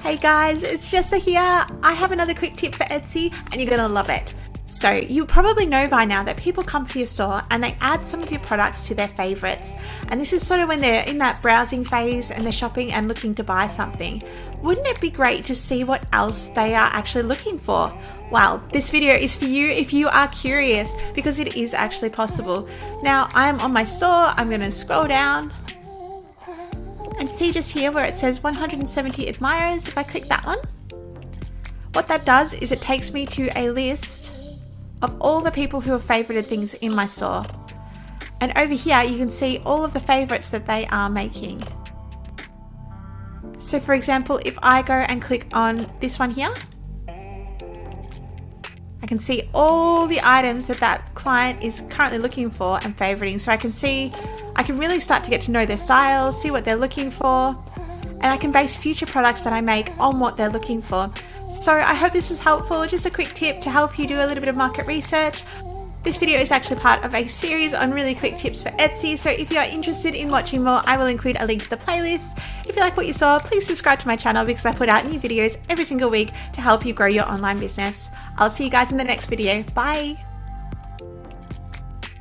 Hey guys, it's Jessa here. I have another quick tip for Etsy and you're gonna love it. So you probably know by now that people come to your store and they add some of your products to their favorites. And this is sort of when they're in that browsing phase and they're shopping and looking to buy something. Wouldn't it be great to see what else they are actually looking for? Well, this video is for you if you are curious, because it is actually possible. Now I'm on my store, I'm gonna scroll down and see just here where it says 170 admirers. If I click that one, what that does is it takes me to a list of all the people who have favorited things in my store. And over here you can see all of the favorites that they are making. So for example, if I go and click on this one here, I can see all the items that that client is currently looking for and favoriting. So I can really start to get to know their styles, see what they're looking for, and I can base future products that I make on what they're looking for. So I hope this was helpful, just a quick tip to help you do a little bit of market research. This video is actually part of a series on really quick tips for Etsy, so if you are interested in watching more, I will include a link to the playlist. If you like what you saw, please subscribe to my channel because I put out new videos every single week to help you grow your online business. I'll see you guys in the next video. Bye!